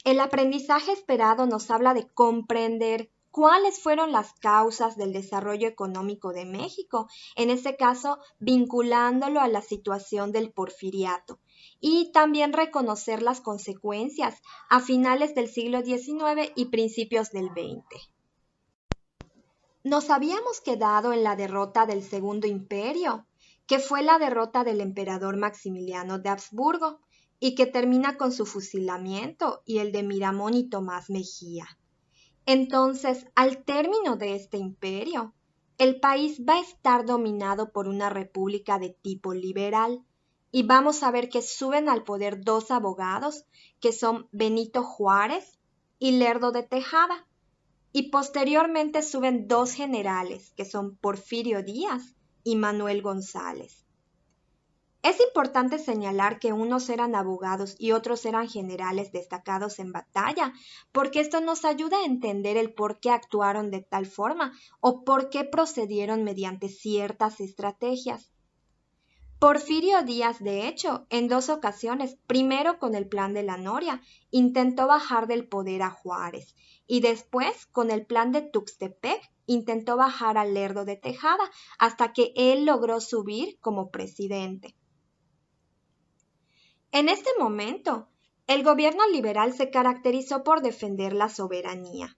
El aprendizaje esperado nos habla de comprender cuáles fueron las causas del desarrollo económico de México, en este caso vinculándolo a la situación del porfiriato, y también reconocer las consecuencias a finales del siglo XIX y principios del XX. Nos habíamos quedado en la derrota del Segundo Imperio, que fue la derrota del emperador Maximiliano de Habsburgo, y que termina con su fusilamiento y el de Miramón y Tomás Mejía. Entonces, al término de este imperio, el país va a estar dominado por una república de tipo liberal, y vamos a ver que suben al poder dos abogados, que son Benito Juárez y Lerdo de Tejada, y posteriormente suben dos generales, que son Porfirio Díaz y Manuel González. Es importante señalar que unos eran abogados y otros eran generales destacados en batalla, porque esto nos ayuda a entender el por qué actuaron de tal forma o por qué procedieron mediante ciertas estrategias. Porfirio Díaz, de hecho, en dos ocasiones, primero con el Plan de la Noria, intentó bajar del poder a Juárez, y después con el Plan de Tuxtepec intentó bajar a Lerdo de Tejada hasta que él logró subir como presidente. En este momento, el gobierno liberal se caracterizó por defender la soberanía.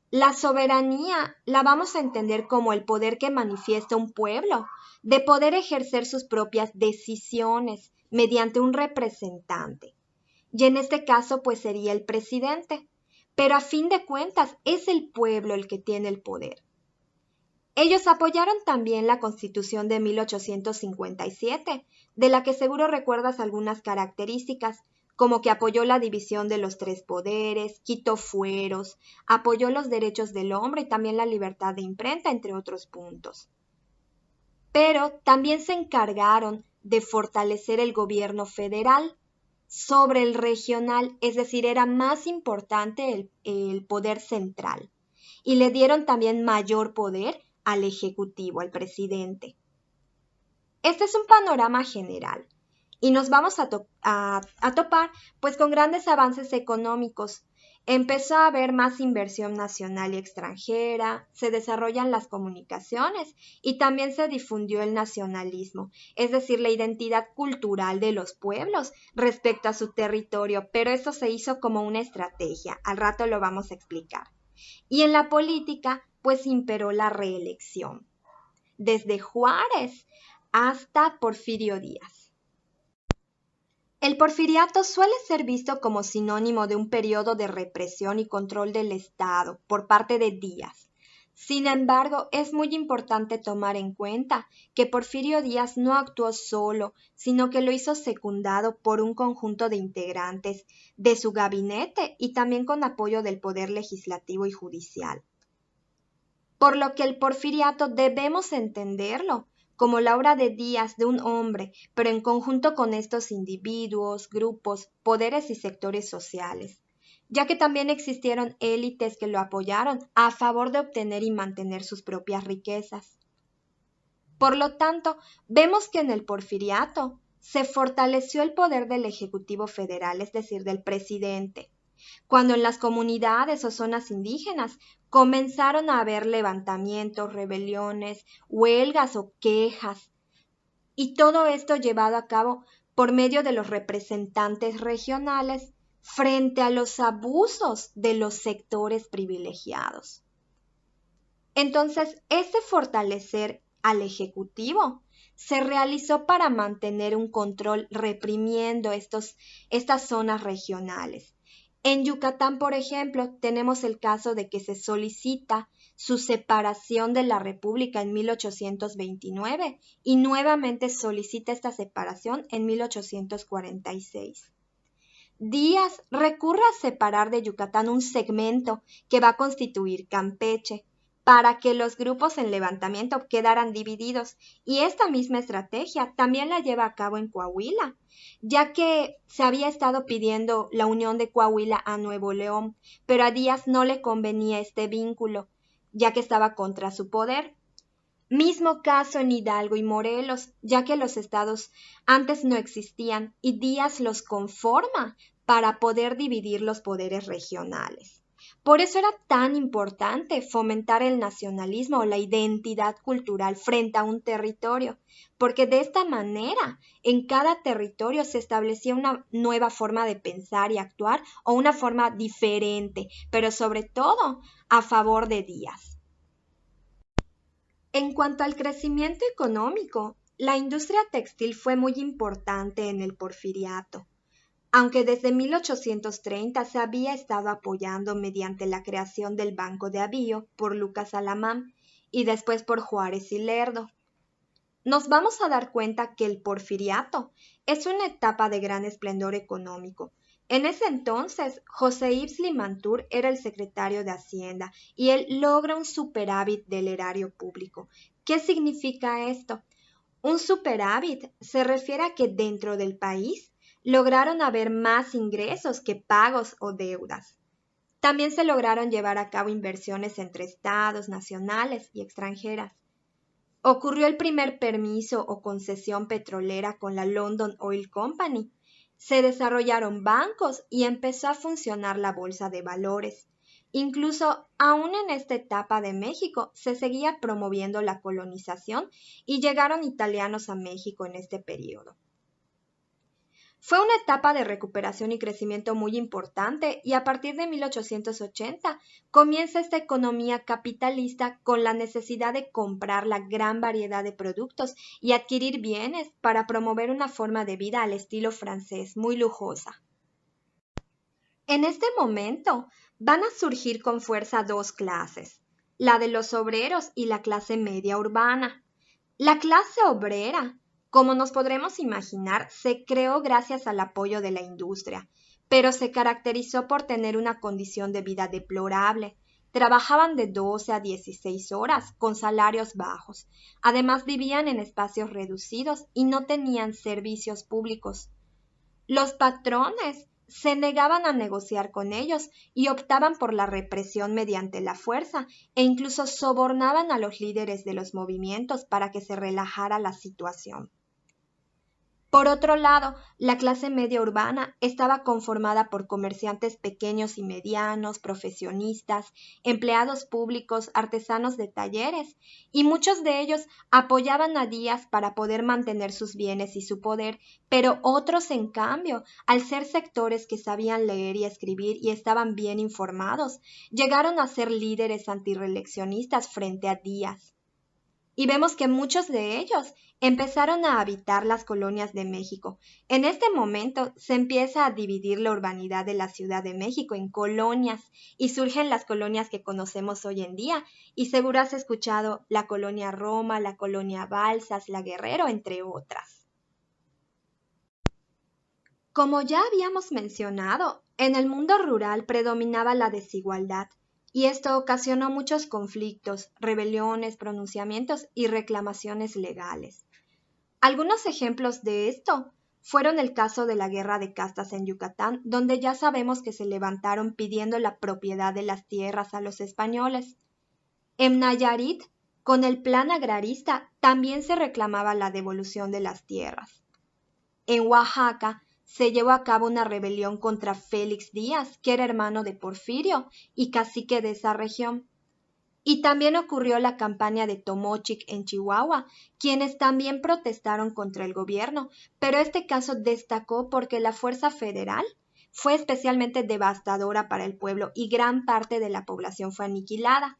La soberanía la vamos a entender como el poder que manifiesta un pueblo, de poder ejercer sus propias decisiones mediante un representante. Y en este caso, pues sería el presidente. Pero a fin de cuentas, es el pueblo el que tiene el poder. Ellos apoyaron también la Constitución de 1857, de la que seguro recuerdas algunas características, como que apoyó la división de los tres poderes, quitó fueros, apoyó los derechos del hombre y también la libertad de imprenta, entre otros puntos. Pero también se encargaron de fortalecer el gobierno federal sobre el regional, es decir, era más importante el poder central. Y le dieron también mayor poder al Ejecutivo, al presidente. Este es un panorama general y nos vamos a topar pues con grandes avances económicos. Empezó a haber más inversión nacional y extranjera, se desarrollan las comunicaciones y también se difundió el nacionalismo, es decir, la identidad cultural de los pueblos respecto a su territorio, pero eso se hizo como una estrategia, al rato lo vamos a explicar. Y en la política, pues imperó la reelección, desde Juárez hasta Porfirio Díaz. El porfiriato suele ser visto como sinónimo de un periodo de represión y control del Estado por parte de Díaz. Sin embargo, es muy importante tomar en cuenta que Porfirio Díaz no actuó solo, sino que lo hizo secundado por un conjunto de integrantes de su gabinete y también con apoyo del poder legislativo y judicial. Por lo que el porfiriato debemos entenderlo como la obra de Díaz de un hombre, pero en conjunto con estos individuos, grupos, poderes y sectores sociales, ya que también existieron élites que lo apoyaron a favor de obtener y mantener sus propias riquezas. Por lo tanto, vemos que en el porfiriato se fortaleció el poder del Ejecutivo Federal, es decir, del presidente, cuando en las comunidades o zonas indígenas comenzaron a haber levantamientos, rebeliones, huelgas o quejas, y todo esto llevado a cabo por medio de los representantes regionales frente a los abusos de los sectores privilegiados. Entonces, este fortalecer al Ejecutivo se realizó para mantener un control reprimiendo estas zonas regionales. En Yucatán, por ejemplo, tenemos el caso de que se solicita su separación de la República en 1829 y nuevamente solicita esta separación en 1846. Díaz recurre a separar de Yucatán un segmento que va a constituir Campeche para que los grupos en levantamiento quedaran divididos, y esta misma estrategia también la lleva a cabo en Coahuila, ya que se había estado pidiendo la unión de Coahuila a Nuevo León, pero a Díaz no le convenía este vínculo, ya que estaba contra su poder. Mismo caso en Hidalgo y Morelos, ya que los estados antes no existían y Díaz los conforma para poder dividir los poderes regionales. Por eso era tan importante fomentar el nacionalismo o la identidad cultural frente a un territorio, porque de esta manera en cada territorio se establecía una nueva forma de pensar y actuar o una forma diferente, pero sobre todo a favor de Díaz. En cuanto al crecimiento económico, la industria textil fue muy importante en el Porfiriato. Aunque desde 1830 se había estado apoyando mediante la creación del Banco de Avío por Lucas Alamán y después por Juárez y Lerdo. Nos vamos a dar cuenta que el Porfiriato es una etapa de gran esplendor económico. En ese entonces, José Yves Limantour era el secretario de Hacienda y él logra un superávit del erario público. ¿Qué significa esto? Un superávit se refiere a que dentro del país lograron haber más ingresos que pagos o deudas. También se lograron llevar a cabo inversiones entre estados, nacionales y extranjeras. Ocurrió el primer permiso o concesión petrolera con la London Oil Company. Se desarrollaron bancos y empezó a funcionar la bolsa de valores. Incluso aún en esta etapa de México se seguía promoviendo la colonización y llegaron italianos a México en este periodo. Fue una etapa de recuperación y crecimiento muy importante y a partir de 1880 comienza esta economía capitalista con la necesidad de comprar la gran variedad de productos y adquirir bienes para promover una forma de vida al estilo francés muy lujosa. En este momento van a surgir con fuerza dos clases, la de los obreros y la clase media urbana. La clase obrera, como nos podremos imaginar, se creó gracias al apoyo de la industria, pero se caracterizó por tener una condición de vida deplorable. Trabajaban de 12 a 16 horas con salarios bajos. Además vivían en espacios reducidos y no tenían servicios públicos. Los patrones se negaban a negociar con ellos y optaban por la represión mediante la fuerza e incluso sobornaban a los líderes de los movimientos para que se relajara la situación. Por otro lado, la clase media urbana estaba conformada por comerciantes pequeños y medianos, profesionistas, empleados públicos, artesanos de talleres, y muchos de ellos apoyaban a Díaz para poder mantener sus bienes y su poder, pero otros, en cambio, al ser sectores que sabían leer y escribir y estaban bien informados, llegaron a ser líderes antirreeleccionistas frente a Díaz. Y vemos que muchos de ellos empezaron a habitar las colonias de México. En este momento se empieza a dividir la urbanidad de la Ciudad de México en colonias y surgen las colonias que conocemos hoy en día. Y seguro has escuchado la colonia Roma, la colonia Balsas, la Guerrero, entre otras. Como ya habíamos mencionado, en el mundo rural predominaba la desigualdad. Y esto ocasionó muchos conflictos, rebeliones, pronunciamientos y reclamaciones legales. Algunos ejemplos de esto fueron el caso de la guerra de castas en Yucatán, donde ya sabemos que se levantaron pidiendo la propiedad de las tierras a los españoles. En Nayarit, con el plan agrarista, también se reclamaba la devolución de las tierras. En Oaxaca, se llevó a cabo una rebelión contra Félix Díaz, que era hermano de Porfirio y cacique de esa región. Y también ocurrió la campaña de Tomochic en Chihuahua, quienes también protestaron contra el gobierno, pero este caso destacó porque la fuerza federal fue especialmente devastadora para el pueblo y gran parte de la población fue aniquilada.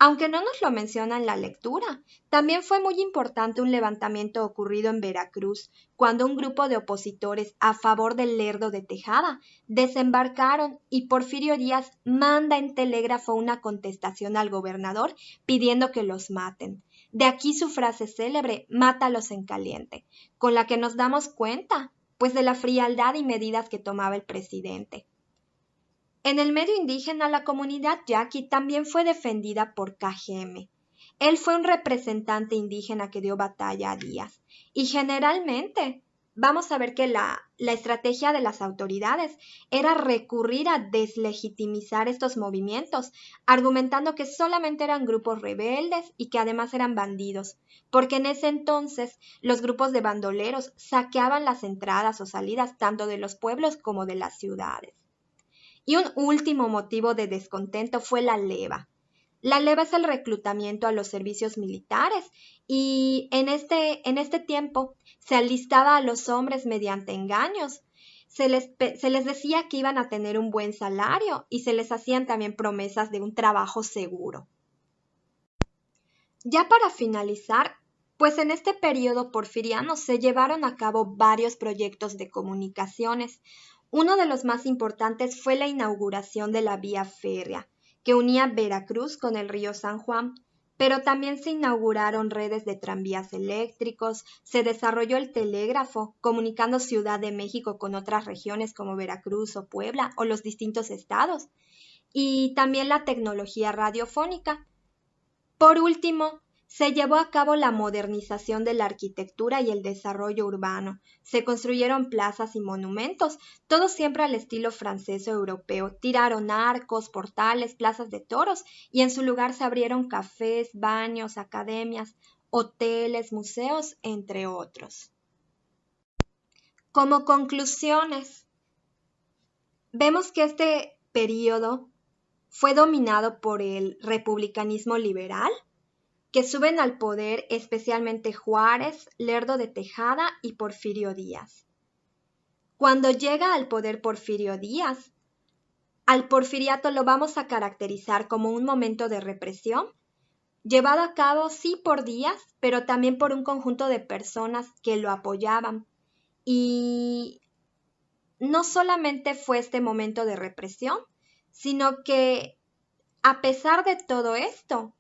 Aunque no nos lo menciona en la lectura, también fue muy importante un levantamiento ocurrido en Veracruz, cuando un grupo de opositores a favor del Lerdo de Tejada desembarcaron y Porfirio Díaz manda en telégrafo una contestación al gobernador pidiendo que los maten. De aquí su frase célebre, mátalos en caliente, con la que nos damos cuenta, pues, de la frialdad y medidas que tomaba el presidente. En el medio indígena, la comunidad yaqui también fue defendida por Cajeme. Él fue un representante indígena que dio batalla a Díaz y generalmente vamos a ver que la estrategia de las autoridades era recurrir a deslegitimizar estos movimientos, argumentando que solamente eran grupos rebeldes y que además eran bandidos, porque en ese entonces los grupos de bandoleros saqueaban las entradas o salidas tanto de los pueblos como de las ciudades. Y un último motivo de descontento fue la leva. La leva es el reclutamiento a los servicios militares y en este tiempo se alistaba a los hombres mediante engaños. Se les decía que iban a tener un buen salario y se les hacían también promesas de un trabajo seguro. Ya para finalizar, pues en este periodo porfiriano se llevaron a cabo varios proyectos de comunicaciones. Uno de los más importantes fue la inauguración de la vía férrea, que unía Veracruz con el río San Juan, pero también se inauguraron redes de tranvías eléctricos, se desarrolló el telégrafo, comunicando Ciudad de México con otras regiones como Veracruz o Puebla o los distintos estados, y también la tecnología radiofónica. Por último, se llevó a cabo la modernización de la arquitectura y el desarrollo urbano. Se construyeron plazas y monumentos, todo siempre al estilo francés o europeo. Tiraron arcos, portales, plazas de toros y en su lugar se abrieron cafés, baños, academias, hoteles, museos, entre otros. Como conclusiones, vemos que este periodo fue dominado por el republicanismo liberal, que suben al poder especialmente Juárez, Lerdo de Tejada y Porfirio Díaz. Cuando llega al poder Porfirio Díaz, al porfiriato lo vamos a caracterizar como un momento de represión, llevado a cabo sí por Díaz, pero también por un conjunto de personas que lo apoyaban. Y no solamente fue este momento de represión, sino que a pesar de todo esto,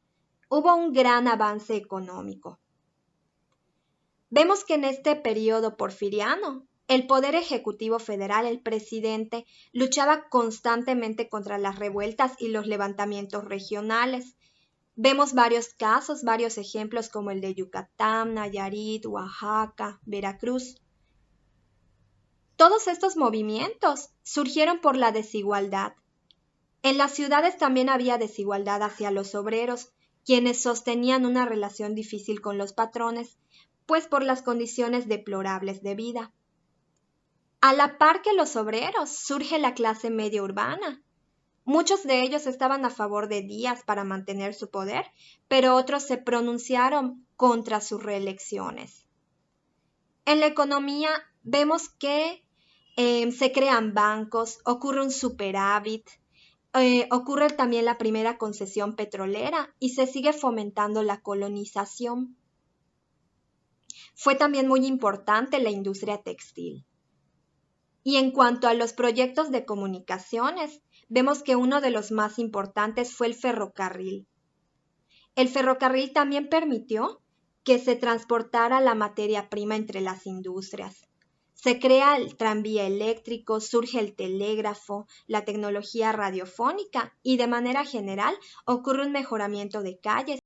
hubo un gran avance económico. Vemos que en este periodo porfiriano, el Poder Ejecutivo Federal, el presidente, luchaba constantemente contra las revueltas y los levantamientos regionales. Vemos varios casos, varios ejemplos como el de Yucatán, Nayarit, Oaxaca, Veracruz. Todos estos movimientos surgieron por la desigualdad. En las ciudades también había desigualdad hacia los obreros, quienes sostenían una relación difícil con los patrones, pues por las condiciones deplorables de vida. A la par que los obreros, surge la clase media urbana. Muchos de ellos estaban a favor de Díaz para mantener su poder, pero otros se pronunciaron contra sus reelecciones. En la economía vemos que se crean bancos, ocurre un superávit, ocurre también la primera concesión petrolera y se sigue fomentando la colonización. Fue también muy importante la industria textil. Y en cuanto a los proyectos de comunicaciones, vemos que uno de los más importantes fue el ferrocarril. El ferrocarril también permitió que se transportara la materia prima entre las industrias. Se crea el tranvía eléctrico, surge el telégrafo, la tecnología radiofónica y de manera general ocurre un mejoramiento de calles